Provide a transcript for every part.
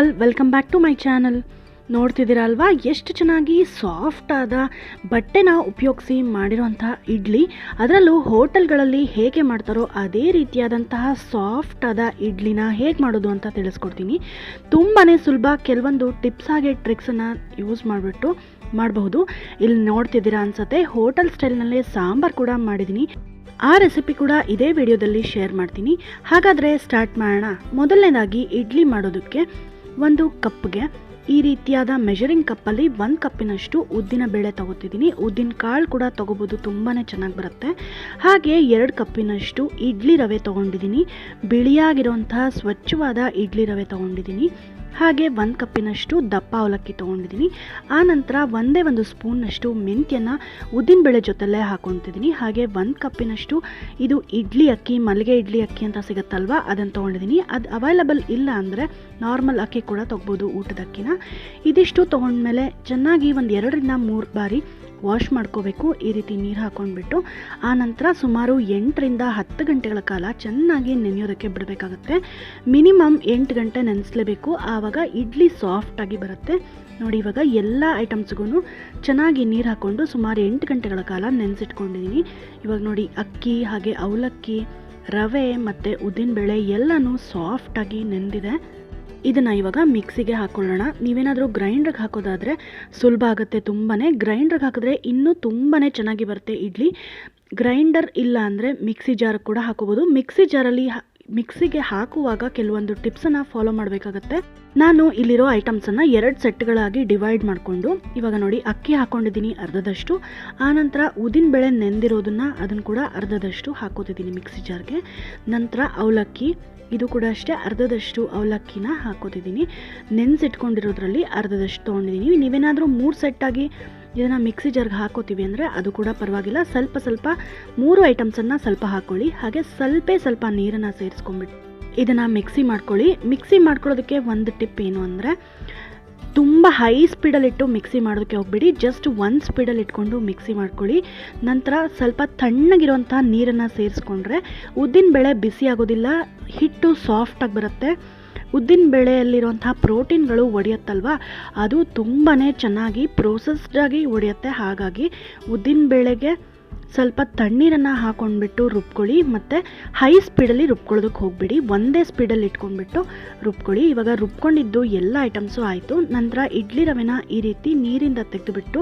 All, welcome back to my channel. ನೋಡ್ತಿದ್ದೀರಾ ಅಲ್ವಾ ಎಷ್ಟು ಚೆನ್ನಾಗಿ ಸಾಫ್ಟ್ ಆದ ಬಟ್ಟೆನ ಉಪಯೋಗಿಸಿ ಮಾಡಿರೋಂತಹ ಇಡ್ಲಿ. ಅದರಲ್ಲೂ ಹೋಟೆಲ್ಗಳಲ್ಲಿ ಹೇಗೆ ಮಾಡ್ತಾರೋ ಅದೇ ರೀತಿಯಾದಂತಹ ಸಾಫ್ಟ್ ಆದ ಇಡ್ಲಿನ ಹೇಗೆ ಮಾಡೋದು ಅಂತ ತಿಳಿಸ್ಕೊಡ್ತೀನಿ. ತುಂಬಾ ಸುಲಭ. ಕೆಲವೊಂದು ಟಿಪ್ಸ್ ಹಾಗೆ ಟ್ರಿಕ್ಸನ್ನು ಯೂಸ್ ಮಾಡಿಬಿಟ್ಟು ಮಾಡಬಹುದು. ಇಲ್ಲಿ ನೋಡ್ತಿದ್ದೀರಾ ಅನ್ಸುತ್ತೆ, ಹೋಟೆಲ್ ಸ್ಟೈಲ್ನಲ್ಲೇ ಸಾಂಬಾರು ಕೂಡ ಮಾಡಿದ್ದೀನಿ. ಆ ರೆಸಿಪಿ ಕೂಡ ಇದೇ ವಿಡಿಯೋದಲ್ಲಿ ಶೇರ್ ಮಾಡ್ತೀನಿ. ಹಾಗಾದರೆ ಸ್ಟಾರ್ಟ್ ಮಾಡೋಣ. ಮೊದಲನೇದಾಗಿ ಇಡ್ಲಿ ಮಾಡೋದಕ್ಕೆ ಒಂದು ಕಪ್ಗೆ ಈ ರೀತಿಯಾದ ಮೆಷರಿಂಗ್ ಕಪ್ಪಲ್ಲಿ 1 ಕಪ್ಪಿನಷ್ಟು ಉದ್ದಿನ ಬೇಳೆ ತೊಗೋತಿದ್ದೀನಿ. ಉದ್ದಿನ ಕಾಳು ಕೂಡ ತೊಗೋಬೋದು, ತುಂಬಾ ಚೆನ್ನಾಗಿ ಬರುತ್ತೆ. ಹಾಗೆ 2 ಕಪ್ಪಿನಷ್ಟು ಇಡ್ಲಿ ರವೆ ತೊಗೊಂಡಿದ್ದೀನಿ. ಬಿಳಿಯಾಗಿರುವಂತಹ ಸ್ವಚ್ಛವಾದ ಇಡ್ಲಿ ರವೆ ತೊಗೊಂಡಿದ್ದೀನಿ. ಹಾಗೆ 1 ಕಪ್ಪಿನಷ್ಟು ದಪ್ಪ ಅವಲಕ್ಕಿ ತೊಗೊಂಡಿದ್ದೀನಿ. ಆನಂತರ ಒಂದೇ 1 ಸ್ಪೂನ್ನಷ್ಟು ಮೆಂತ್ಯನ ಉದ್ದಿನ ಬೇಳೆ ಜೊತೆಲೇ ಹಾಕೊತಿದ್ದೀನಿ. ಹಾಗೆ 1 ಕಪ್ಪಿನಷ್ಟು ಇದು ಇಡ್ಲಿ ಅಕ್ಕಿ, ಮಲ್ಲಿಗೆ ಇಡ್ಲಿ ಅಕ್ಕಿ ಅಂತ ಸಿಗುತ್ತಲ್ವ, ಅದನ್ನು ತೊಗೊಂಡಿದ್ದೀನಿ. ಅದು ಅವೈಲಬಲ್ ಇಲ್ಲ ಅಂದರೆ ನಾರ್ಮಲ್ ಅಕ್ಕಿ ಕೂಡ ತೊಗೋಬೋದು, ಊಟದ ಅಕ್ಕಿನ. ಇದಿಷ್ಟು ತೊಗೊಂಡ್ಮೇಲೆ ಚೆನ್ನಾಗಿ ಒಂದು 2 ರಿಂದ 3 ಬಾರಿ ವಾಶ್ ಮಾಡ್ಕೋಬೇಕು, ಈ ರೀತಿ ನೀರು ಹಾಕ್ಕೊಂಡ್ಬಿಟ್ಟು. ಆನಂತರ ಸುಮಾರು 8 ರಿಂದ 10 ಗಂಟೆಗಳ ಕಾಲ ಚೆನ್ನಾಗಿ ನೆನೆಯೋದಕ್ಕೆ ಬಿಡಬೇಕಾಗುತ್ತೆ. ಮಿನಿಮಮ್ 8 ಗಂಟೆ ನೆನೆಸಲೇಬೇಕು, ಆವಾಗ ಇಡ್ಲಿ ಸಾಫ್ಟಾಗಿ ಬರುತ್ತೆ. ನೋಡಿ, ಇವಾಗ ಎಲ್ಲ ಐಟಮ್ಸ್ಗೂ ಚೆನ್ನಾಗಿ ನೀರು ಹಾಕ್ಕೊಂಡು ಸುಮಾರು 8 ಗಂಟೆಗಳ ಕಾಲ ನೆನೆಸಿಟ್ಕೊಂಡಿದ್ದೀನಿ. ಇವಾಗ ನೋಡಿ, ಅಕ್ಕಿ ಹಾಗೆ ಅವಲಕ್ಕಿ, ರವೆ ಮತ್ತು ಉದ್ದಿನಬೇಳೆ ಎಲ್ಲನೂ ಸಾಫ್ಟಾಗಿ ನೆಂದಿದೆ. ಇದನ್ನು ಇವಾಗ ಮಿಕ್ಸಿಗೆ ಹಾಕ್ಕೊಳ್ಳೋಣ. ನೀವೇನಾದರೂ ಗ್ರೈಂಡ್ರಿಗೆ ಹಾಕೋದಾದರೆ ಸುಲಭ ಆಗುತ್ತೆ ತುಂಬಾ. ಗ್ರೈಂಡ್ರಿಗೆ ಹಾಕಿದ್ರೆ ಇನ್ನೂ ತುಂಬಾ ಚೆನ್ನಾಗಿ ಬರುತ್ತೆ ಇಡ್ಲಿ. ಗ್ರೈಂಡರ್ ಇಲ್ಲ ಅಂದರೆ ಮಿಕ್ಸಿ ಜಾರ್ ಕೂಡ ಹಾಕೋಬೋದು. ಮಿಕ್ಸಿ ಜಾರಲ್ಲಿ ಮಿಕ್ಸಿಗೆ ಹಾಕುವಾಗ ಕೆಲವೊಂದು ಟಿಪ್ಸನ್ನು ಫಾಲೋ ಮಾಡಬೇಕಾಗತ್ತೆ. ನಾನು ಇಲ್ಲಿರೋ ಐಟಮ್ಸನ್ನು 2 ಸೆಟ್ಗಳಾಗಿ ಡಿವೈಡ್ ಮಾಡಿಕೊಂಡು ಇವಾಗ ನೋಡಿ, ಅಕ್ಕಿ ಹಾಕ್ಕೊಂಡಿದ್ದೀನಿ ಅರ್ಧದಷ್ಟು. ಆನಂತರ ಉದ್ದಿನಬೇಳೆ ನೆಂದಿರೋದನ್ನು ಅದನ್ನು ಕೂಡ ಅರ್ಧದಷ್ಟು ಹಾಕೋತಿದ್ದೀನಿ ಮಿಕ್ಸಿ ಜಾರ್ಗೆ. ನಂತರ ಅವಲಕ್ಕಿ, ಇದು ಕೂಡ ಅಷ್ಟೇ ಅರ್ಧದಷ್ಟು ಅವಲಕ್ಕಿನ ಹಾಕೋತಿದ್ದೀನಿ. ನೆನೆಸಿಟ್ಕೊಂಡಿರೋದ್ರಲ್ಲಿ ಅರ್ಧದಷ್ಟು ತೊಗೊಂಡಿದ್ದೀನಿ. ನೀವೇನಾದರೂ 3 ಸೆಟ್ಟಾಗಿ ಇದನ್ನು ಮಿಕ್ಸಿ ಜಾರ್ಗೆ ಹಾಕೋತೀವಿ ಅಂದರೆ ಅದು ಕೂಡ ಪರವಾಗಿಲ್ಲ. ಸ್ವಲ್ಪ 3 ಐಟಮ್ಸನ್ನು ಸ್ವಲ್ಪ ಹಾಕ್ಕೊಳ್ಳಿ. ಹಾಗೆ ಸ್ವಲ್ಪ ನೀರನ್ನು ಸೇರಿಸ್ಕೊಂಡ್ಬಿಟ್ಟು ಇದನ್ನು ಮಿಕ್ಸಿ ಮಾಡ್ಕೊಳ್ಳಿ. ಮಿಕ್ಸಿ ಮಾಡ್ಕೊಳ್ಳೋದಕ್ಕೆ ಒಂದು ಟಿಪ್ ಏನು ಅಂದರೆ, ತುಂಬ ಹೈ ಸ್ಪೀಡಲ್ಲಿಟ್ಟು ಮಿಕ್ಸಿ ಮಾಡೋದಕ್ಕೆ ಹೋಗ್ಬೇಡಿ. ಜಸ್ಟ್ 1 ಸ್ಪೀಡಲ್ಲಿ ಇಟ್ಕೊಂಡು ಮಿಕ್ಸಿ ಮಾಡ್ಕೊಳ್ಳಿ. ನಂತರ ಸ್ವಲ್ಪ ತಣ್ಣಗಿರುವಂಥ ನೀರನ್ನು ಸೇರಿಸ್ಕೊಂಡ್ರೆ ಉದ್ದಿನಬೇಳೆ ಬಿಸಿ ಆಗೋದಿಲ್ಲ, ಹಿಟ್ಟು ಸಾಫ್ಟಾಗಿ ಬರುತ್ತೆ. ಉದ್ದಿನಬೇಳೆಯಲ್ಲಿರುವಂತಹ ಪ್ರೋಟೀನ್ಗಳು ಒಡೆಯುತ್ತಲ್ವ, ಅದು ತುಂಬಾ ಚೆನ್ನಾಗಿ ಪ್ರೋಸೆಸ್ಡಾಗಿ ಒಡೆಯುತ್ತೆ. ಹಾಗಾಗಿ ಉದ್ದಿನಬೇಳೆಗೆ ಸ್ವಲ್ಪ ತಣ್ಣೀರನ್ನು ಹಾಕ್ಕೊಂಡ್ಬಿಟ್ಟು ರುಬ್ಕೊಳ್ಳಿ. ಮತ್ತು ಹೈ ಸ್ಪೀಡಲ್ಲಿ ರುಬ್ಕೊಳ್ಳೋದಕ್ಕೆ ಹೋಗ್ಬಿಡಿ, ಒಂದೇ ಸ್ಪೀಡಲ್ಲಿ ಇಟ್ಕೊಂಡ್ಬಿಟ್ಟು ರುಬ್ಕೊಳ್ಳಿ. ಇವಾಗ ರುಬ್ಕೊಂಡಿದ್ದು ಎಲ್ಲ ಐಟಮ್ಸು ಆಯಿತು. ನಂತರ ಇಡ್ಲಿ ರವೆನ ಈ ರೀತಿ ನೀರಿಂದ ತೆಗೆದುಬಿಟ್ಟು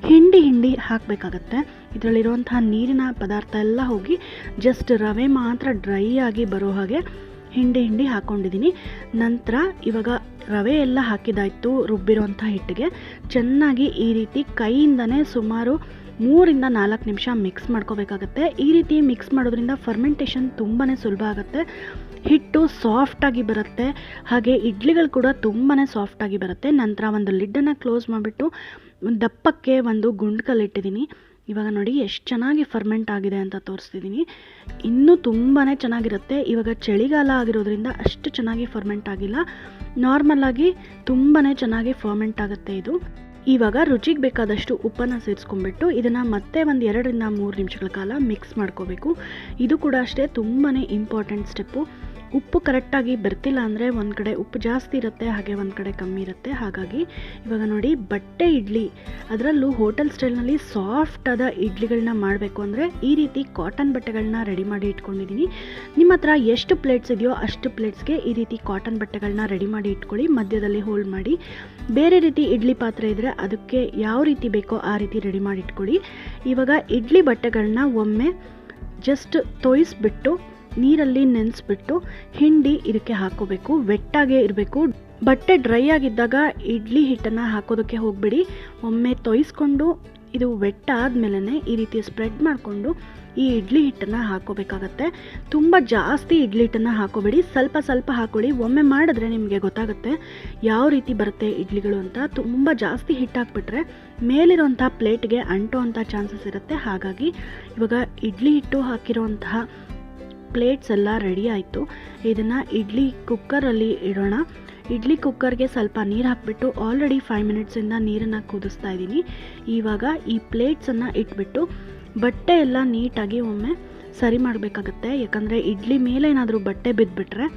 ಹಿಂಡಿ ಹಾಕಬೇಕಾಗತ್ತೆ. ಇದರಲ್ಲಿರುವಂತಹ ನೀರಿನ ಪದಾರ್ಥ ಎಲ್ಲ ಹೋಗಿ ಜಸ್ಟ್ ರವೆ ಮಾತ್ರ ಡ್ರೈ ಆಗಿ ಬರೋ ಹಾಗೆ ಹಿಂಡಿ ಹಾಕ್ಕೊಂಡಿದ್ದೀನಿ. ನಂತರ ಇವಾಗ ರವೆ ಎಲ್ಲ ಹಾಕಿದಾಯಿತು. ರುಬ್ಬಿರೋಂಥ ಹಿಟ್ಟಿಗೆ ಚೆನ್ನಾಗಿ ಈ ರೀತಿ ಕೈಯಿಂದನೇ ಸುಮಾರು 3 ರಿಂದ 4 ನಿಮಿಷ ಮಿಕ್ಸ್ ಮಾಡ್ಕೋಬೇಕಾಗತ್ತೆ. ಈ ರೀತಿ ಮಿಕ್ಸ್ ಮಾಡೋದ್ರಿಂದ ಫರ್ಮೆಂಟೇಷನ್ ತುಂಬಾ ಸುಲಭ ಆಗುತ್ತೆ. ಹಿಟ್ಟು ಸಾಫ್ಟಾಗಿ ಬರುತ್ತೆ. ಹಾಗೆ ಇಡ್ಲಿಗಳು ಕೂಡ ತುಂಬಾ ಸಾಫ್ಟಾಗಿ ಬರುತ್ತೆ. ನಂತರ ಒಂದು ಲಿಡ್ಡನ್ನು ಕ್ಲೋಸ್ ಮಾಡಿಬಿಟ್ಟು ದಪ್ಪಕ್ಕೆ ಒಂದು ಗುಂಡ್ಕಲ್ಲಿಟ್ಟಿದ್ದೀನಿ. ಇವಾಗ ನೋಡಿ ಎಷ್ಟು ಚೆನ್ನಾಗಿ ಫರ್ಮೆಂಟ್ ಆಗಿದೆ ಅಂತ ತೋರಿಸ್ತಿದ್ದೀನಿ. ಇನ್ನೂ ತುಂಬಾ ಚೆನ್ನಾಗಿರುತ್ತೆ. ಇವಾಗ ಚಳಿಗಾಲ ಆಗಿರೋದ್ರಿಂದ ಅಷ್ಟು ಚೆನ್ನಾಗಿ ಫರ್ಮೆಂಟ್ ಆಗಿಲ್ಲ, ನಾರ್ಮಲಾಗಿ ತುಂಬಾ ಚೆನ್ನಾಗಿ ಫರ್ಮೆಂಟ್ ಆಗುತ್ತೆ ಇದು. ಇವಾಗ ರುಚಿಗೆ ಬೇಕಾದಷ್ಟು ಉಪ್ಪನ್ನು ಸೇರಿಸ್ಕೊಂಡ್ಬಿಟ್ಟು ಇದನ್ನು ಮತ್ತೆ ಒಂದು 2 ರಿಂದ 3 ನಿಮಿಷಗಳ ಕಾಲ ಮಿಕ್ಸ್ ಮಾಡ್ಕೋಬೇಕು. ಇದು ಕೂಡ ಅಷ್ಟೇ ತುಂಬಾ ಇಂಪಾರ್ಟೆಂಟ್ ಸ್ಟೆಪ್ಪು. ಉಪ್ಪು ಕರೆಕ್ಟಾಗಿ ಬರ್ತಿಲ್ಲ ಅಂದರೆ ಒಂದು ಕಡೆ ಉಪ್ಪು ಜಾಸ್ತಿ ಇರುತ್ತೆ, ಹಾಗೆ ಒಂದು ಕಡೆ ಕಮ್ಮಿ ಇರುತ್ತೆ. ಹಾಗಾಗಿ ಇವಾಗ ನೋಡಿ, ಬಟ್ಟೆ ಇಡ್ಲಿ, ಅದರಲ್ಲೂ ಹೋಟೆಲ್ ಸ್ಟೈಲ್ನಲ್ಲಿ ಸಾಫ್ಟಾದ ಇಡ್ಲಿಗಳನ್ನ ಮಾಡಬೇಕು ಅಂದರೆ ಈ ರೀತಿ ಕಾಟನ್ ಬಟ್ಟೆಗಳನ್ನ ರೆಡಿ ಮಾಡಿ ಇಟ್ಕೊಂಡಿದ್ದೀನಿ. ನಿಮ್ಮ ಹತ್ರ ಎಷ್ಟು ಪ್ಲೇಟ್ಸ್ ಇದೆಯೋ ಅಷ್ಟು ಪ್ಲೇಟ್ಸ್ಗೆ ಈ ರೀತಿ ಕಾಟನ್ ಬಟ್ಟೆಗಳನ್ನ ರೆಡಿ ಮಾಡಿ ಇಟ್ಕೊಳ್ಳಿ. ಮಧ್ಯದಲ್ಲಿ ಹೋಲ್ಡ್ ಮಾಡಿ. ಬೇರೆ ರೀತಿ ಇಡ್ಲಿ ಪಾತ್ರೆ ಇದ್ದರೆ ಅದಕ್ಕೆ ಯಾವ ರೀತಿ ಬೇಕೋ ಆ ರೀತಿ ರೆಡಿ ಮಾಡಿ ಇಟ್ಕೊಳ್ಳಿ. ಇವಾಗ ಇಡ್ಲಿ ಬಟ್ಟೆಗಳನ್ನ ಒಮ್ಮೆ ಜಸ್ಟ್ ತೊಯಿಸ್ಬಿಟ್ಟು ನೀರಲ್ಲಿ ನೆನೆಸ್ಬಿಟ್ಟು ಹಿಂಡಿ ಇದಕ್ಕೆ ಹಾಕೋಬೇಕು. ವೆಟ್ಟಾಗೇ ಇರಬೇಕು. ಬಟ್ಟೆ ಡ್ರೈ ಆಗಿದ್ದಾಗ ಇಡ್ಲಿ ಹಿಟ್ಟನ್ನು ಹಾಕೋದಕ್ಕೆ ಹೋಗ್ಬಿಡಿ. ಒಮ್ಮೆ ತೊಯಿಸ್ಕೊಂಡು ಇದು ವೆಟ್ಟಾದ್ಮೇಲೆ ಈ ರೀತಿ ಸ್ಪ್ರೆಡ್ ಮಾಡಿಕೊಂಡು ಈ ಇಡ್ಲಿ ಹಿಟ್ಟನ್ನು ಹಾಕೋಬೇಕಾಗತ್ತೆ. ತುಂಬ ಜಾಸ್ತಿ ಇಡ್ಲಿ ಹಿಟ್ಟನ್ನು ಹಾಕೋಬೇಡಿ, ಸ್ವಲ್ಪ ಹಾಕೊಳ್ಳಿ. ಒಮ್ಮೆ ಮಾಡಿದ್ರೆ ನಿಮಗೆ ಗೊತ್ತಾಗುತ್ತೆ ಯಾವ ರೀತಿ ಬರುತ್ತೆ ಇಡ್ಲಿಗಳು ಅಂತ. ತುಂಬ ಜಾಸ್ತಿ ಹಿಟ್ಟು ಹಾಕ್ಬಿಟ್ರೆ ಮೇಲಿರೋಂಥ ಪ್ಲೇಟ್ಗೆ ಅಂಟೋವಂಥ ಚಾನ್ಸಸ್ ಇರುತ್ತೆ. ಹಾಗಾಗಿ ಇವಾಗ ಇಡ್ಲಿ ಹಿಟ್ಟು ಹಾಕಿರೋಂತಹ ಪ್ಲೇಟ್ಸ್ ಎಲ್ಲ ರೆಡಿ ಆಯಿತು. ಇದನ್ನು ಇಡ್ಲಿ ಕುಕ್ಕರಲ್ಲಿ ಇಡೋಣ. ಇಡ್ಲಿ ಕುಕ್ಕರ್ಗೆ ಸ್ವಲ್ಪ ನೀರು ಹಾಕಿಬಿಟ್ಟು ಆಲ್ರೆಡಿ 5 ಮಿನಿಟ್ಸಿಂದ ನೀರನ್ನು ಕುದಿಸ್ತಾ ಇದ್ದೀನಿ. ಇವಾಗ ಈ ಪ್ಲೇಟ್ಸನ್ನು ಇಟ್ಬಿಟ್ಟು ಬಟ್ಟೆ ಎಲ್ಲ ನೀಟಾಗಿ ಒಮ್ಮೆ ಸರಿ ಮಾಡಬೇಕಾಗತ್ತೆ. ಯಾಕಂದರೆ ಇಡ್ಲಿ ಮೇಲೆ ಏನಾದರೂ ಬಟ್ಟೆ ಬಿದ್ದುಬಿಟ್ರೆ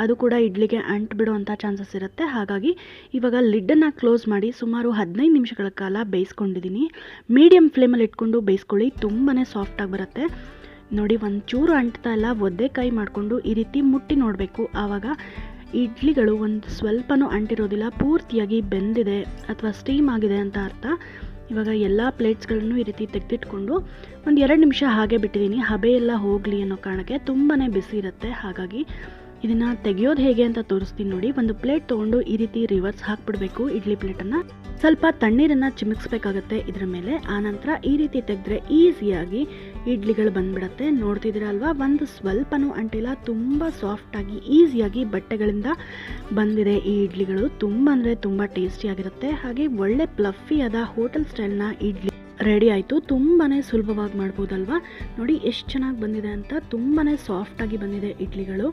ಅದು ಕೂಡ ಇಡ್ಲಿಗೆ ಅಂಟು ಬಿಡುವಂಥ ಚಾನ್ಸಸ್ ಇರುತ್ತೆ. ಹಾಗಾಗಿ ಇವಾಗ ಲಿಡ್ಡನ್ನು ಕ್ಲೋಸ್ ಮಾಡಿ ಸುಮಾರು 15 ನಿಮಿಷಗಳ ಕಾಲ ಬೇಯಿಸ್ಕೊಂಡಿದ್ದೀನಿ. ಮೀಡಿಯಮ್ ಫ್ಲೇಮಲ್ಲಿ ಇಟ್ಕೊಂಡು ಬೇಯಿಸ್ಕೊಳ್ಳಿ, ತುಂಬಾ ಸಾಫ್ಟಾಗಿ ಬರುತ್ತೆ. ನೋಡಿ, ಒಂಚೂರು ಅಂಟ್ತಾ ಇಲ್ಲ. ಒದ್ದೆ ಕೈ ಮಾಡಿಕೊಂಡು ಈ ರೀತಿ ಮುಟ್ಟಿ ನೋಡಬೇಕು. ಆವಾಗ ಇಡ್ಲಿಗಳು ಒಂದು ಸ್ವಲ್ಪನೂ ಅಂಟಿರೋದಿಲ್ಲ, ಪೂರ್ತಿಯಾಗಿ ಬೆಂದಿದೆ ಅಥವಾ ಸ್ಟೀಮ್ ಆಗಿದೆ ಅಂತ ಅರ್ಥ. ಇವಾಗ ಎಲ್ಲ ಪ್ಲೇಟ್ಸ್ಗಳನ್ನು ಈ ರೀತಿ ತೆಗೆದಿಟ್ಕೊಂಡು ಒಂದು 2 ನಿಮಿಷ ಹಾಗೆ ಬಿಟ್ಟಿದ್ದೀನಿ, ಹಬೆ ಎಲ್ಲ ಹೋಗಲಿ ಅನ್ನೋ ಕಾರಣಕ್ಕೆ. ತುಂಬಾ ಬಿಸಿ ಇರುತ್ತೆ. ಹಾಗಾಗಿ ಇದನ್ನು ತೆಗೆಯೋದು ಹೇಗೆ ಅಂತ ತೋರಿಸ್ತೀನಿ ನೋಡಿ. ಒಂದು ಪ್ಲೇಟ್ ತೊಗೊಂಡು ಈ ರೀತಿ ರಿವರ್ಸ್ ಹಾಕ್ಬಿಡ್ಬೇಕು. ಇಡ್ಲಿ ಪ್ಲೇಟನ್ನು ಸ್ವಲ್ಪ ತಣ್ಣೀರನ್ನು ಚಿಮುಕ್ಸ್ಬೇಕಾಗತ್ತೆ ಇದರ ಮೇಲೆ. ಆನಂತರ ಈ ರೀತಿ ತೆಗೆದ್ರೆ ಈಸಿಯಾಗಿ ಇಡ್ಲಿಗಳು ಬಂದ್ಬಿಡತ್ತೆ. ನೋಡ್ತಿದ್ದೀರಾ ಅಲ್ವಾ, ಒಂದು ಸ್ವಲ್ಪನೂ ಅಂಟಿಲ್ಲ, ತುಂಬ ಸಾಫ್ಟಾಗಿ ಈಸಿಯಾಗಿ ಬಟ್ಟೆಗಳಿಂದ ಬಂದಿದೆ ಈ ಇಡ್ಲಿಗಳು. ತುಂಬ ಅಂದರೆ ತುಂಬ ಟೇಸ್ಟಿಯಾಗಿರುತ್ತೆ. ಹಾಗೆ ಒಳ್ಳೆ ಪ್ಲಫಿಯಾದ ಹೋಟೆಲ್ ಸ್ಟೈಲ್ನ ಇಡ್ಲಿ ರೆಡಿ ಆಯಿತು. ತುಂಬಾ ಸುಲಭವಾಗಿ ಮಾಡ್ಬೋದಲ್ವಾ. ನೋಡಿ ಎಷ್ಟು ಚೆನ್ನಾಗಿ ಬಂದಿದೆ ಅಂತ. ತುಂಬಾ ಸಾಫ್ಟಾಗಿ ಬಂದಿದೆ ಇಡ್ಲಿಗಳು.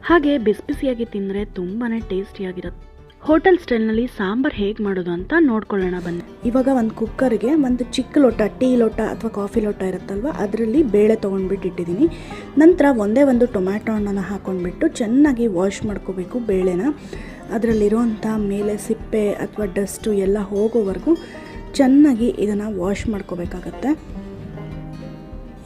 ಹಾಗೆ ಬಿಸಿ ಬಿಸಿಯಾಗಿ ತಿಂದರೆ ತುಂಬಾ ಟೇಸ್ಟಿಯಾಗಿರುತ್ತೆ. ಹೋಟೆಲ್ ಸ್ಟೈಲ್ನಲ್ಲಿ ಸಾಂಬಾರು ಹೇಗೆ ಮಾಡೋದು ಅಂತ ನೋಡ್ಕೊಳ್ಳೋಣ ಬನ್ನಿ. ಇವಾಗ ಒಂದು ಕುಕ್ಕರ್ಗೆ ಒಂದು ಚಿಕ್ಕ ಲೋಟ, ಟೀ ಲೋಟ ಅಥವಾ ಕಾಫಿ ಲೋಟ ಇರುತ್ತಲ್ವ, ಅದರಲ್ಲಿ ಬೇಳೆ ತೊಗೊಂಡ್ಬಿಟ್ಟು ಇಟ್ಟಿದ್ದೀನಿ. ನಂತರ ಒಂದೇ ಒಂದು ಟೊಮ್ಯಾಟೊ ಹಣ್ಣನ್ನು ಹಾಕ್ಕೊಂಡ್ಬಿಟ್ಟು ಚೆನ್ನಾಗಿ ವಾಶ್ ಮಾಡ್ಕೋಬೇಕು ಬೇಳೆನ. ಅದರಲ್ಲಿರುವಂಥ ಮೇಲೆ ಸಿಪ್ಪೆ ಅಥವಾ ಡಸ್ಟು ಎಲ್ಲ ಹೋಗೋವರೆಗೂ ಚೆನ್ನಾಗಿ ಇದನ್ನು ವಾಶ್ ಮಾಡ್ಕೋಬೇಕಾಗತ್ತೆ.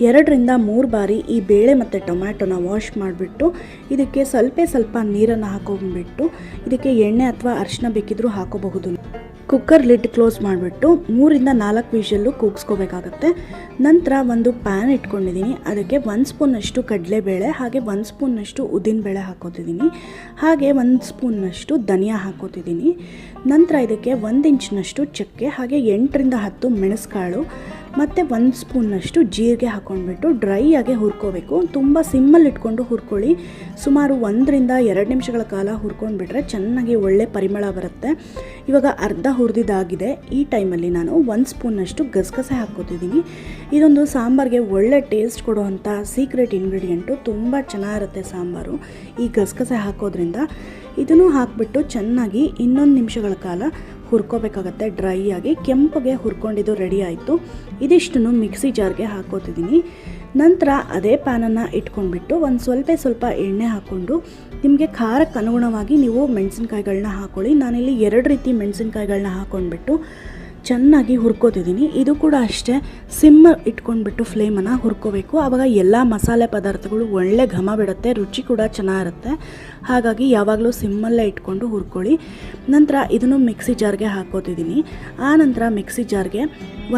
2 ರಿಂದ 3 ಬಾರಿ ಈ ಬೇಳೆ ಮತ್ತು ಟೊಮ್ಯಾಟೊನ ವಾಶ್ ಮಾಡಿಬಿಟ್ಟು ಇದಕ್ಕೆ ಸ್ವಲ್ಪ ನೀರನ್ನು ಹಾಕೊಂಡ್ಬಿಟ್ಟು ಇದಕ್ಕೆ ಎಣ್ಣೆ ಅಥವಾ ಅರಿಶಿನ ಬೇಕಿದ್ರೂ ಹಾಕೋಬಹುದು. ಕುಕ್ಕರ್ ಲಿಡ್ ಕ್ಲೋಸ್ ಮಾಡಿಬಿಟ್ಟು 3 ರಿಂದ 4 ವಿಷಲ್ಲು ಕೂಗಿಸ್ಕೋಬೇಕಾಗತ್ತೆ. ನಂತರ ಒಂದು ಪ್ಯಾನ್ ಇಟ್ಕೊಂಡಿದ್ದೀನಿ. ಅದಕ್ಕೆ 1 ಸ್ಪೂನಷ್ಟು ಕಡಲೆಬೇಳೆ ಹಾಗೆ 1 ಸ್ಪೂನಷ್ಟು ಉದ್ದಿನಬೇಳೆ ಹಾಕೋತಿದ್ದೀನಿ. ಹಾಗೆ 1 ಸ್ಪೂನಷ್ಟು ಧನಿಯಾ ಹಾಕೋತಿದ್ದೀನಿ. ನಂತರ ಇದಕ್ಕೆ 1 ಇಂಚಿನಷ್ಟು ಚಕ್ಕೆ ಹಾಗೆ 8 ರಿಂದ 10 ಮೆಣಸುಕಾಳು ಮತ್ತು 1 ಸ್ಪೂನಷ್ಟು ಜೀರಿಗೆ ಹಾಕ್ಕೊಂಡ್ಬಿಟ್ಟು ಡ್ರೈ ಆಗಿ ಹುರ್ಕೋಬೇಕು. ತುಂಬ ಸಿಮ್ಮಲ್ಲಿ ಇಟ್ಕೊಂಡು ಹುರ್ಕೊಳ್ಳಿ. ಸುಮಾರು 1 ರಿಂದ 2 ನಿಮಿಷಗಳ ಕಾಲ ಹುರ್ಕೊಂಡ್ಬಿಟ್ರೆ ಚೆನ್ನಾಗಿ ಒಳ್ಳೆ ಪರಿಮಳ ಬರುತ್ತೆ. ಇವಾಗ ಅರ್ಧ ಹುರಿದಿದ್ದಾಗಿದೆ. ಈ ಟೈಮಲ್ಲಿ ನಾನು 1 ಸ್ಪೂನಷ್ಟು ಗಸಗಸೆ ಹಾಕ್ಕೋತಿದ್ದೀನಿ. ಇದೊಂದು ಸಾಂಬಾರಿಗೆ ಒಳ್ಳೆ ಟೇಸ್ಟ್ ಕೊಡುವಂಥ ಸೀಕ್ರೆಟ್ ಇಂಗ್ರೀಡಿಯೆಂಟು. ತುಂಬ ಚೆನ್ನಾಗಿರುತ್ತೆ ಸಾಂಬಾರು ಈ ಗಸಗಸೆ ಹಾಕೋದ್ರಿಂದ. ಇದನ್ನು ಹಾಕಿಬಿಟ್ಟು ಚೆನ್ನಾಗಿ 1 ನಿಮಿಷಗಳ ಕಾಲ ಹುರ್ಕೋಬೇಕಾಗತ್ತೆ. ಡ್ರೈ ಆಗಿ ಕೆಂಪಗೆ ಹುರ್ಕೊಂಡಿದ್ದು ರೆಡಿ ಆಯಿತು. ಇದಿಷ್ಟನ್ನು ಮಿಕ್ಸಿ ಜಾರ್ಗೆ ಹಾಕೋತಿದ್ದೀನಿ. ನಂತರ ಅದೇ ಪ್ಯಾನನ್ನು ಇಟ್ಕೊಂಡ್ಬಿಟ್ಟು ಒಂದು ಸ್ವಲ್ಪ ಎಣ್ಣೆ ಹಾಕ್ಕೊಂಡು ನಿಮಗೆ ಖಾರಕ್ಕೆ ಅನುಗುಣವಾಗಿ ನೀವು ಮೆಣಸಿನ್ಕಾಯಿಗಳನ್ನ ಹಾಕ್ಕೊಳ್ಳಿ. ನಾನಿಲ್ಲಿ 2 ರೀತಿ ಮೆಣಸಿನ್ಕಾಯಿಗಳನ್ನ ಹಾಕ್ಕೊಂಡ್ಬಿಟ್ಟು ಚೆನ್ನಾಗಿ ಹುರ್ಕೋತಿದ್ದೀನಿ. ಇದು ಕೂಡ ಅಷ್ಟೇ, ಸಿಮ್ ಇಟ್ಕೊಂಡ್ಬಿಟ್ಟು ಫ್ಲೇಮನ್ನು ಹುರ್ಕೋಬೇಕು. ಆವಾಗ ಎಲ್ಲ ಮಸಾಲೆ ಪದಾರ್ಥಗಳು ಒಳ್ಳೆ ಘಮ ಬಿಡುತ್ತೆ, ರುಚಿ ಕೂಡ ಚೆನ್ನಾಗಿರುತ್ತೆ. ಹಾಗಾಗಿ ಯಾವಾಗಲೂ ಸಿಮ್ಮಲ್ಲೇ ಇಟ್ಕೊಂಡು ಹುರ್ಕೊಳ್ಳಿ. ನಂತರ ಇದನ್ನು ಮಿಕ್ಸಿ ಜಾರ್ಗೆ ಹಾಕೋತಿದ್ದೀನಿ. ಆ ನಂತರ ಮಿಕ್ಸಿ ಜಾರ್ಗೆ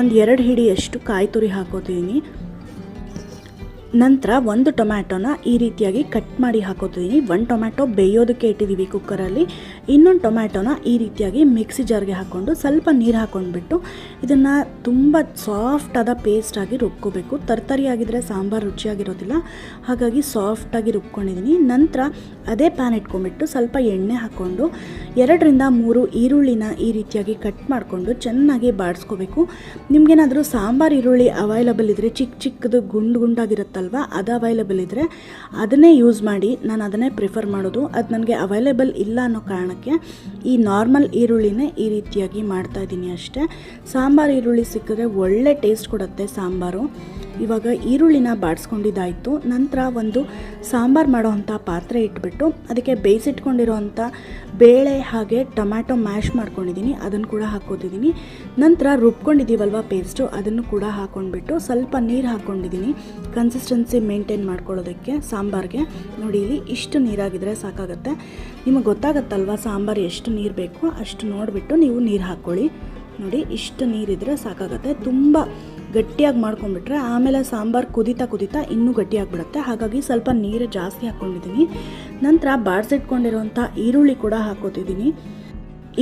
1-2 ಹಿಡಿಯಷ್ಟು ಕಾಯಿ ತುರಿ ಹಾಕೋತಿದ್ದೀನಿ. ನಂತರ 1 ಟೊಮ್ಯಾಟೊನ ಈ ರೀತಿಯಾಗಿ ಕಟ್ ಮಾಡಿ ಹಾಕೋತಿದ್ದೀನಿ. 1 ಟೊಮ್ಯಾಟೊ ಬೇಯೋದಕ್ಕೆ ಇಟ್ಟಿದ್ದೀವಿ ಕುಕ್ಕರಲ್ಲಿ. ಇನ್ನೊಂದು ಟೊಮ್ಯಾಟೊನ ಈ ರೀತಿಯಾಗಿ ಮಿಕ್ಸಿ ಜಾರ್ಗೆ ಹಾಕ್ಕೊಂಡು ಸ್ವಲ್ಪ ನೀರು ಹಾಕ್ಕೊಂಡ್ಬಿಟ್ಟು ಇದನ್ನು ತುಂಬ ಸಾಫ್ಟಾದ ಪೇಸ್ಟಾಗಿ ರುಬ್ಕೋಬೇಕು. ತರ್ತರಿಯಾಗಿದ್ದರೆ ಸಾಂಬಾರು ರುಚಿಯಾಗಿರೋದಿಲ್ಲ. ಹಾಗಾಗಿ ಸಾಫ್ಟಾಗಿ ರುಬ್ಕೊಂಡಿದ್ದೀನಿ. ನಂತರ ಅದೇ ಪ್ಯಾನ್ ಇಟ್ಕೊಂಡ್ಬಿಟ್ಟು ಸ್ವಲ್ಪ ಎಣ್ಣೆ ಹಾಕ್ಕೊಂಡು 2 ರಿಂದ 3 ಈರುಳ್ಳಿನ ಈ ರೀತಿಯಾಗಿ ಕಟ್ ಮಾಡಿಕೊಂಡು ಚೆನ್ನಾಗಿ ಬಾಡಿಸ್ಕೋಬೇಕು. ನಿಮಗೇನಾದರೂ ಸಾಂಬಾರು ಈರುಳ್ಳಿ ಅವೈಲಬಲ್ ಇದ್ದರೆ ಚಿಕ್ಕದು ಗುಂಡಾಗಿರುತ್ತಲ್ವ, ಅದು ಅವೈಲಬಲ್ ಇದ್ದರೆ ಅದನ್ನೇ ಯೂಸ್ ಮಾಡಿ. ನಾನು ಅದನ್ನೇ ಪ್ರಿಫರ್ ಮಾಡೋದು. ಅದು ನನಗೆ ಅವೈಲೇಬಲ್ ಇಲ್ಲ ಅನ್ನೋ ಕಾರಣಕ್ಕೆ ಈ ನಾರ್ಮಲ್ ಈರುಳ್ಳಿನೇ ಈ ರೀತಿಯಾಗಿ ಮಾಡ್ತಾಯಿದ್ದೀನಿ ಅಷ್ಟೇ. ಸಾಂಬಾರು ಈರುಳ್ಳಿ ಸಿಕ್ಕಿದ್ರೆ ಒಳ್ಳೆ ಟೇಸ್ಟ್ ಕೊಡುತ್ತೆ ಸಾಂಬಾರು. ಇವಾಗ ಈರುಳ್ಳಿನ ಬಾಡಿಸ್ಕೊಂಡಿದ್ದಾಯಿತು. ನಂತರ ಒಂದು ಸಾಂಬಾರು ಮಾಡೋವಂಥ ಪಾತ್ರೆ ಇಟ್ಬಿಟ್ಟು ಅದಕ್ಕೆ ಬೇಯಿಸಿಟ್ಕೊಂಡಿರೋವಂಥ ಬೇಳೆ ಹಾಗೆ ಟೊಮ್ಯಾಟೊ ಮ್ಯಾಶ್ ಮಾಡ್ಕೊಂಡಿದ್ದೀನಿ, ಅದನ್ನು ಕೂಡ ಹಾಕ್ಕೋತಿದ್ದೀನಿ. ನಂತರ ರುಬ್ಕೊಂಡಿದ್ದೀವಲ್ವ ಪೇಸ್ಟು, ಅದನ್ನು ಕೂಡ ಹಾಕ್ಕೊಂಡ್ಬಿಟ್ಟು ಸ್ವಲ್ಪ ನೀರು ಹಾಕ್ಕೊಂಡಿದ್ದೀನಿ ಕನ್ಸಿಸ್ಟೆನ್ಸಿ ಮೇಂಟೈನ್ ಮಾಡ್ಕೊಳ್ಳೋದಕ್ಕೆ ಸಾಂಬಾರಿಗೆ. ನೋಡಿ, ಇಲ್ಲಿ ಇಷ್ಟು ನೀರಾಗಿದ್ದರೆ ಸಾಕಾಗುತ್ತೆ. ನಿಮಗೆ ಗೊತ್ತಾಗತ್ತಲ್ವ ಸಾಂಬಾರು ಎಷ್ಟು ನೀರು ಬೇಕು, ಅಷ್ಟು ನೋಡಿಬಿಟ್ಟು ನೀವು ನೀರು ಹಾಕ್ಕೊಳ್ಳಿ. ನೋಡಿ, ಇಷ್ಟು ನೀರಿದ್ರೆ ಸಾಕಾಗುತ್ತೆ. ತುಂಬ ಗಟ್ಟಿಯಾಗಿ ಮಾಡ್ಕೊಂಡ್ಬಿಟ್ರೆ ಆಮೇಲೆ ಸಾಂಬಾರು ಕುದೀತಾ ಇನ್ನೂ ಗಟ್ಟಿಯಾಗಿಬಿಡುತ್ತೆ. ಹಾಗಾಗಿ ಸ್ವಲ್ಪ ನೀರು ಜಾಸ್ತಿ ಹಾಕ್ಕೊಂಡಿದ್ದೀನಿ. ನಂತರ ಬಾಡಿಸಿಟ್ಕೊಂಡಿರೋಂಥ ಈರುಳ್ಳಿ ಕೂಡ ಹಾಕೋತಿದ್ದೀನಿ.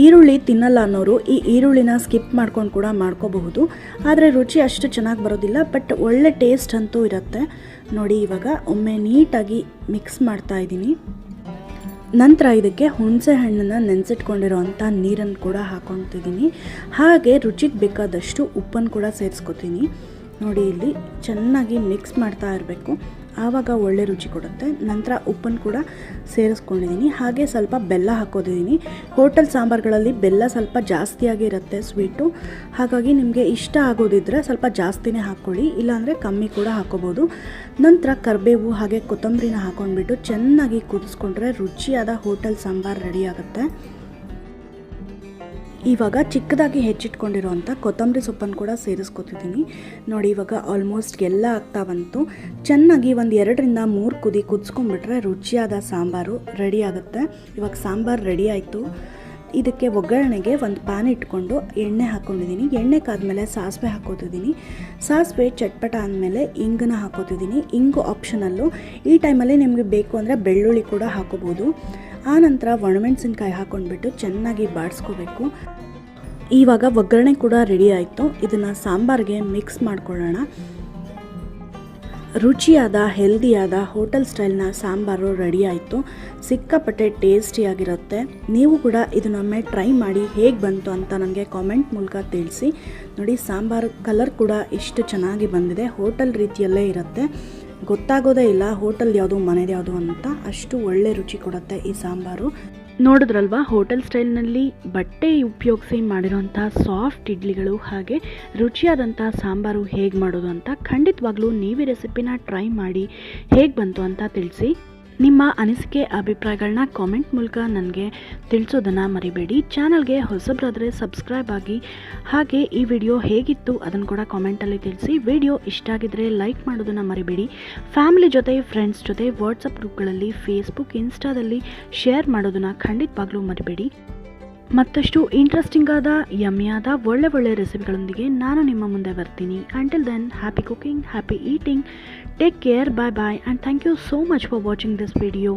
ಈರುಳ್ಳಿ ತಿನ್ನಲ್ಲ ಅನ್ನೋರು ಈ ಈರುಳ್ಳಿನ ಸ್ಕಿಪ್ ಮಾಡ್ಕೊಂಡು ಕೂಡ ಮಾಡ್ಕೋಬಹುದು. ಆದರೆ ರುಚಿ ಅಷ್ಟು ಚೆನ್ನಾಗಿ ಬರೋದಿಲ್ಲ, ಬಟ್ ಒಳ್ಳೆ ಟೇಸ್ಟ್ ಅಂತೂ ಇರುತ್ತೆ. ನೋಡಿ, ಇವಾಗ ಒಮ್ಮೆ ನೀಟಾಗಿ ಮಿಕ್ಸ್ ಮಾಡ್ತಾ ಇದ್ದೀನಿ. ನಂತರ ಇದಕ್ಕೆ ಹುಣಸೆ ಹಣ್ಣನ್ನು ನೆನೆಸಿಟ್ಕೊಂಡಿರೋವಂಥ ನೀರನ್ನು ಕೂಡ ಹಾಕ್ಕೊತಿದ್ದೀನಿ. ಹಾಗೆ ರುಚಿಗೆ ಬೇಕಾದಷ್ಟು ಉಪ್ಪನ್ನು ಕೂಡ ಸೇರಿಸ್ಕೊತೀನಿ. ನೋಡಿ, ಇಲ್ಲಿ ಚೆನ್ನಾಗಿ ಮಿಕ್ಸ್ ಮಾಡ್ತಾ ಇರಬೇಕು. ಆವಾಗ ಒಳ್ಳೆ ರುಚಿ ಕೊಡುತ್ತೆ. ನಂತರ ಉಪ್ಪನ್ನು ಕೂಡ ಸೇರಿಸ್ಕೊಂಡಿದ್ದೀನಿ. ಹಾಗೆ ಸ್ವಲ್ಪ ಬೆಲ್ಲ ಹಾಕೋದಿದ್ದೀನಿ. ಹೋಟೆಲ್ ಸಾಂಬಾರುಗಳಲ್ಲಿ ಬೆಲ್ಲ ಸ್ವಲ್ಪ ಜಾಸ್ತಿಯಾಗಿ ಇರುತ್ತೆ ಸ್ವೀಟು, ಹಾಗಾಗಿ ನಿಮಗೆ ಇಷ್ಟ ಆಗೋದಿದ್ದರೆ ಸ್ವಲ್ಪ ಜಾಸ್ತಿನೇ ಹಾಕ್ಕೊಳ್ಳಿ, ಇಲ್ಲಾಂದರೆ ಕಮ್ಮಿ ಕೂಡ ಹಾಕೋಬೋದು. ನಂತರ ಕರಿಬೇವು ಹಾಗೆ ಕೊತ್ತಂಬರಿನ ಹಾಕೊಂಡ್ಬಿಟ್ಟು ಚೆನ್ನಾಗಿ ಕುದಿಸ್ಕೊಂಡ್ರೆ ರುಚಿಯಾದ ಹೋಟೆಲ್ ಸಾಂಬಾರು ರೆಡಿ ಆಗುತ್ತೆ. ಇವಾಗ ಚಿಕ್ಕದಾಗಿ ಹೆಚ್ಚಿಟ್ಕೊಂಡಿರೋವಂಥ ಕೊತ್ತಂಬರಿ ಸೊಪ್ಪನ್ನು ಕೂಡ ಸೇರಿಸ್ಕೊತಿದ್ದೀನಿ. ನೋಡಿ, ಇವಾಗ ಆಲ್ಮೋಸ್ಟ್ ಎಲ್ಲ ಆಗ್ತಾ ಬಂತು. ಚೆನ್ನಾಗಿ ಒಂದು 2ರಿಂದ 3 ಕುದಿ ಕುದಿಸ್ಕೊಂಡ್ಬಿಟ್ರೆ ರುಚಿಯಾದ ಸಾಂಬಾರು ರೆಡಿ ಆಗುತ್ತೆ. ಇವಾಗ ಸಾಂಬಾರು ರೆಡಿ ಆಯಿತು. ಇದಕ್ಕೆ ಒಗ್ಗರಣೆಗೆ ಒಂದು ಪ್ಯಾನ್ ಇಟ್ಕೊಂಡು ಎಣ್ಣೆ ಹಾಕ್ಕೊಂಡಿದ್ದೀನಿ. ಎಣ್ಣೆ ಕಾದ್ಮೇಲೆ ಸಾಸಿವೆ ಹಾಕೋತಿದ್ದೀನಿ. ಸಾಸಿವೆ ಚಟ್ಪಟ ಆದಮೇಲೆ ಇಂಗನ್ನ ಹಾಕೋತಿದ್ದೀನಿ. ಇಂಗು ಆಪ್ಷನಲ್ಲು. ಈ ಟೈಮಲ್ಲಿ ನಿಮಗೆ ಬೇಕು ಅಂದರೆ ಬೆಳ್ಳುಳ್ಳಿ ಕೂಡ ಹಾಕೋಬೋದು. ಆನಂತರ ಒಣಮೆಣಸಿನ್ಕಾಯಿ ಹಾಕ್ಕೊಂಡ್ಬಿಟ್ಟು ಚೆನ್ನಾಗಿ ಬಾಡಿಸ್ಕೋಬೇಕು. ಇವಾಗ ಒಗ್ಗರಣೆ ಕೂಡ ರೆಡಿ ಆಯಿತು. ಇದನ್ನು ಸಾಂಬಾರಿಗೆ ಮಿಕ್ಸ್ ಮಾಡ್ಕೊಳ್ಳೋಣ. ರುಚಿಯಾದ ಹೆಲ್ದಿಯಾದ ಹೋಟೆಲ್ ಸ್ಟೈಲ್ನ ಸಾಂಬಾರು ರೆಡಿ ಆಯಿತು. ಸಿಕ್ಕಾಪಟ್ಟೆ ಟೇಸ್ಟಿಯಾಗಿರುತ್ತೆ. ನೀವು ಕೂಡ ಇದನ್ನೊಮ್ಮೆ ಟ್ರೈ ಮಾಡಿ ಹೇಗೆ ಬಂತು ಅಂತ ನನಗೆ ಕಾಮೆಂಟ್ ಮೂಲಕ ತಿಳಿಸಿ. ನೋಡಿ, ಸಾಂಬಾರು ಕಲರ್ ಕೂಡ ಎಷ್ಟು ಚೆನ್ನಾಗಿ ಬಂದಿದೆ. ಹೋಟೆಲ್ ರೀತಿಯಲ್ಲೇ ಇರುತ್ತೆ, ಗೊತ್ತಾಗೋದೇ ಇಲ್ಲ ಹೋಟೆಲ್ ಯಾವುದು ಮನೆದು ಯಾವುದು ಅಂತ. ಅಷ್ಟು ಒಳ್ಳೆ ರುಚಿ ಕೊಡುತ್ತೆ ಈ ಸಾಂಬಾರು. ನೋಡಿದ್ರಲ್ವಾ, ಹೋಟೆಲ್ ಸ್ಟೈಲ್ನಲ್ಲಿ ಬಟ್ಟೆ ಉಪಯೋಗಿಸಿ ಮಾಡಿರೋಂಥ ಸಾಫ್ಟ್ ಇಡ್ಲಿಗಳು ಹಾಗೆ ರುಚಿಯಾದಂಥ ಸಾಂಬಾರು ಹೇಗೆ ಮಾಡೋದು ಅಂತ. ಖಂಡಿತವಾಗ್ಲೂ ನೀವು ಈ ರೆಸಿಪಿನ ಟ್ರೈ ಮಾಡಿ ಹೇಗೆ ಬಂತು ಅಂತ ತಿಳಿಸಿ. ನಿಮ್ಮ ಅನಿಸಿಕೆ ಅಭಿಪ್ರಾಯಗಳನ್ನ ಕಾಮೆಂಟ್ ಮೂಲಕ ನನಗೆ ತಿಳಿಸೋದನ್ನು ಮರಿಬೇಡಿ. ಚಾನಲ್ಗೆ ಹೊಸಬರಾದರೆ ಸಬ್ಸ್ಕ್ರೈಬ್ ಆಗಿ. ಹಾಗೆ ಈ ವಿಡಿಯೋ ಹೇಗಿತ್ತು ಅದನ್ನು ಕೂಡ ಕಾಮೆಂಟಲ್ಲಿ ತಿಳಿಸಿ. ವಿಡಿಯೋ ಇಷ್ಟ ಆಗಿದ್ದರೆ ಲೈಕ್ ಮಾಡೋದನ್ನು ಮರಿಬೇಡಿ. ಫ್ಯಾಮಿಲಿ ಜೊತೆ, ಫ್ರೆಂಡ್ಸ್ ಜೊತೆ ವಾಟ್ಸಪ್ ಗ್ರೂಪ್ಗಳಲ್ಲಿ, ಫೇಸ್ಬುಕ್, ಇನ್ಸ್ಟಾದಲ್ಲಿ ಶೇರ್ ಮಾಡೋದನ್ನು ಖಂಡಿತವಾಗ್ಲೂ ಮರಿಬೇಡಿ. ಮತ್ತಷ್ಟು ಇಂಟ್ರೆಸ್ಟಿಂಗ್ ಆದ, ಯಮ್ಮಿಯಾದ ಒಳ್ಳೆ ರೆಸಿಪಿಗಳೊಂದಿಗೆ ನಾನು ನಿಮ್ಮ ಮುಂದೆ ಬರ್ತೀನಿ. Until then, happy cooking, happy eating. Take care, bye bye, and thank you so much for watching this video.